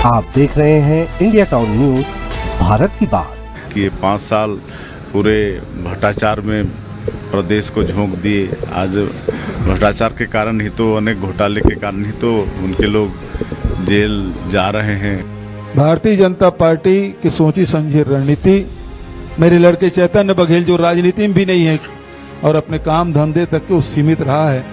आप देख रहे हैं इंडिया टाउन न्यूज भारत की बात। कि 5 साल पूरे भ्रष्टाचार में प्रदेश को झोंक दिए। आज भ्रष्टाचार के कारण ही तो, अनेक घोटाले के कारण ही तो उनके लोग जेल जा रहे हैं। भारतीय जनता पार्टी की सोची समझी रणनीति, मेरे लड़के चैतन्य बघेल जो राजनीति में भी नहीं है और अपने काम धंधे तक के सीमित रहा है,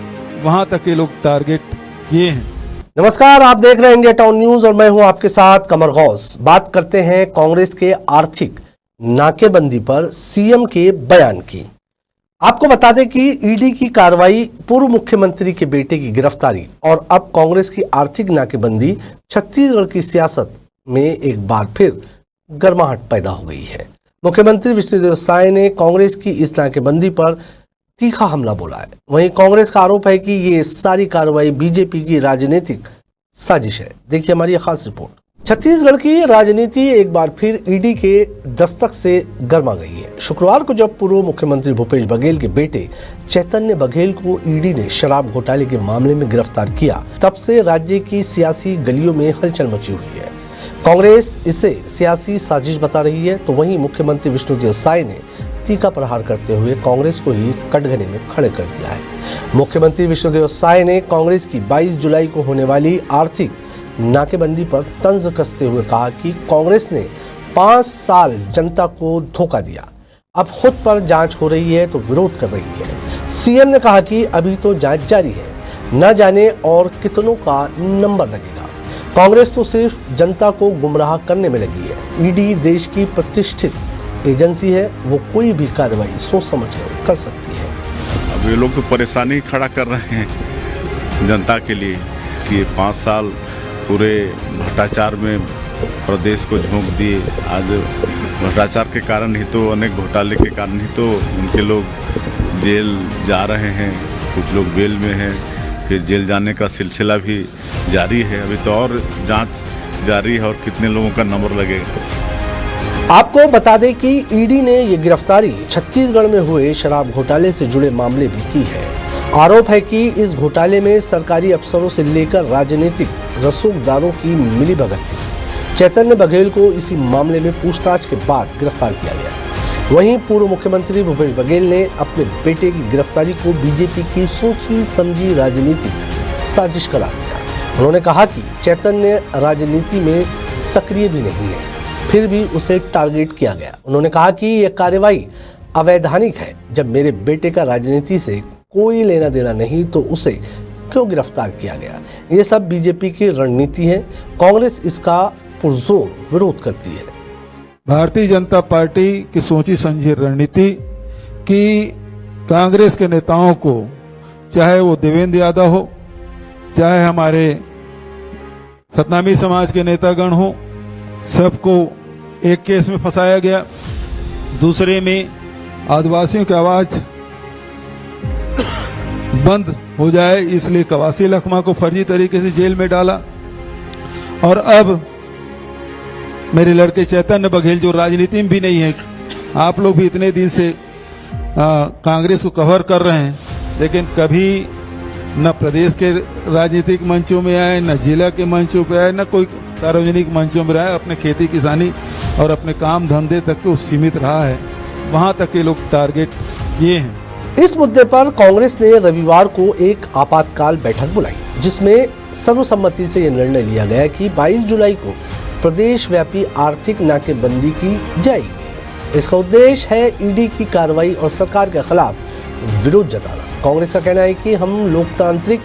वहां तक के लोग टारगेट किए हैं। नमस्कार, आप देख रहे हैं इंडिया टाउन न्यूज और मैं हूं आपके साथ कमर गौस। बात करते हैं कांग्रेस के आर्थिक नाकेबंदी पर सीएम के बयान की। आपको बता दें कि ईडी की कार्रवाई, पूर्व मुख्यमंत्री के बेटे की गिरफ्तारी और अब कांग्रेस की आर्थिक नाकेबंदी छत्तीसगढ़ की सियासत में एक बार फिर गर्माहट पैदा हो गई है। मुख्यमंत्री विष्णुदेव साय ने कांग्रेस की इस नाकेबंदी पर तीखा हमला बोला है। वहीं कांग्रेस का आरोप है कि ये सारी कार्रवाई बीजेपी की राजनीतिक साजिश है। देखिए हमारी ये खास रिपोर्ट। छत्तीसगढ़ की राजनीति एक बार फिर ईडी के दस्तक से गर्मा गई है। शुक्रवार को जब पूर्व मुख्यमंत्री भूपेश बघेल के बेटे चैतन्य बघेल को ईडी ने शराब घोटाले के मामले में गिरफ्तार किया, तब से राज्य की सियासी गलियों में हलचल मची हुई है। कांग्रेस इसे सियासी साजिश बता रही है, तो वहीं मुख्यमंत्री विष्णुदेव साय ने तीखा प्रहार करते हुए कांग्रेस को ही कटघरे में खड़े कर दिया है। मुख्यमंत्री विष्णुदेव साय ने कांग्रेस की 22 जुलाई को होने वाली आर्थिक नाकेबंदी पर तंज कसते हुए कहा कि कांग्रेस ने 5 साल जनता को धोखा दिया, अब खुद पर जांच हो रही है तो विरोध कर रही है। सीएम ने कहा कि अभी तो जांच जारी है, न जाने और कितनों का नंबर लगेगा। कांग्रेस तो सिर्फ जनता को गुमराह करने में लगी है। ईडी देश की प्रतिष्ठित एजेंसी है, वो कोई भी कार्रवाई सोच समझ कर कर सकती है। अब ये लोग तो परेशानी खड़ा कर रहे हैं जनता के लिए कि 5 साल पूरे भ्रष्टाचार में प्रदेश को झोंक दिए। आज भ्रष्टाचार के कारण ही तो, अनेक घोटाले के कारण ही तो उनके लोग जेल जा रहे हैं। कुछ लोग बेल में हैं, फिर जेल जाने का सिलसिला भी जारी है। अभी तो और जांच जारी है और कितने लोगों का नंबर लगेगा। आपको बता दें कि ईडी ने ये गिरफ्तारी छत्तीसगढ़ में हुए शराब घोटाले से जुड़े मामले में की है। आरोप है कि इस घोटाले में सरकारी अफसरों से लेकर राजनीतिक रसूखदारों की मिलीभगत थी। चैतन्य बघेल को इसी मामले में पूछताछ के बाद गिरफ्तार किया गया। वहीं पूर्व मुख्यमंत्री भूपेश बघेल ने अपने बेटे की गिरफ्तारी को बीजेपी की सोची समझी राजनीतिक साजिश करार दिया। उन्होंने कहा कि चैतन्य राजनीति में सक्रिय भी नहीं है, फिर भी उसे टारगेट किया गया। उन्होंने कहा कि यह कार्रवाई अवैधानिक है। जब मेरे बेटे का राजनीति से कोई लेना देना नहीं तो उसे क्यों गिरफ्तार किया गया? ये सब बीजेपी की रणनीति है। कांग्रेस इसका पुरजोर विरोध करती है। भारतीय जनता पार्टी की सोची समझी रणनीति कि कांग्रेस के नेताओं को, चाहे वो देवेंद्र यादव हो, चाहे हमारे सतनामी समाज के नेतागण हो, सबको एक केस में फंसाया गया। दूसरे में आदिवासियों की आवाज बंद हो जाए, इसलिए कवासी लखमा को फर्जी तरीके से जेल में डाला। और अब मेरे लड़के चैतन्य बघेल जो राजनीति में भी नहीं है, आप लोग भी इतने दिन से कांग्रेस को कवर कर रहे हैं, लेकिन कभी न प्रदेश के राजनीतिक मंचों में आए, न जिला के मंचों पे आए, न कोई सार्वजनिक मंचों में रहा, अपने खेती किसानी और अपने काम धंधे तक के सीमित रहा है, वहां तक के लोग टारगेट किए हैं। इस मुद्दे पर कांग्रेस ने रविवार को एक आपातकाल बैठक बुलाई, जिसमें सर्वसम्मति से यह निर्णय लिया गया कि 22 जुलाई को प्रदेश व्यापी आर्थिक नाकेबंदी की जाएगी। इसका उद्देश्य है ईडी की कार्रवाई और सरकार के खिलाफ विरोध जताना। कांग्रेस का कहना है कि हम लोकतांत्रिक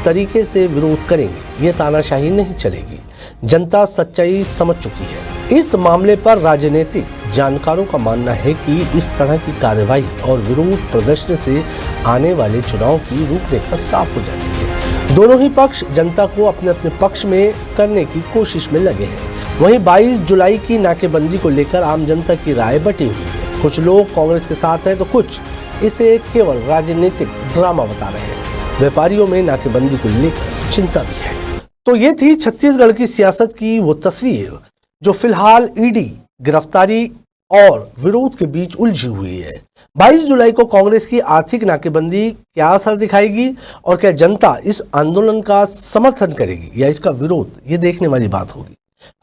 तरीके से विरोध करेंगे, ये तानाशाही नहीं चलेगी। जनता सच्चाई समझ चुकी है। इस मामले पर राजनीतिक जानकारों का मानना है कि इस तरह की कार्रवाई और विरोध प्रदर्शन से आने वाले चुनाव की रूपरेखा साफ हो जाती है। दोनों ही पक्ष जनता को अपने अपने पक्ष में करने की कोशिश में लगे हैं। वहीं 22 जुलाई की नाकेबंदी को लेकर आम जनता की राय बटी हुई है। कुछ लोग कांग्रेस के साथ हैं तो कुछ इसे केवल राजनीतिक ड्रामा बता रहे हैं। व्यापारियों में नाकेबंदी को लेकर चिंता भी है। तो ये थी छत्तीसगढ़ की सियासत की वो तस्वीर जो फिलहाल ईडी गिरफ्तारी और विरोध के बीच उलझी हुई है। 22 जुलाई को कांग्रेस की आर्थिक नाकेबंदी क्या असर दिखाएगी और क्या जनता इस आंदोलन का समर्थन करेगी या इसका विरोध, ये देखने वाली बात होगी।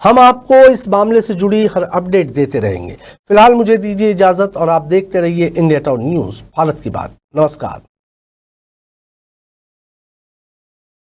हम आपको इस मामले से जुड़ी हर अपडेट देते रहेंगे। फिलहाल मुझे दीजिए इजाजत और आप देखते रहिए इंडिया टाउन न्यूज, भारत की बात। नमस्कार।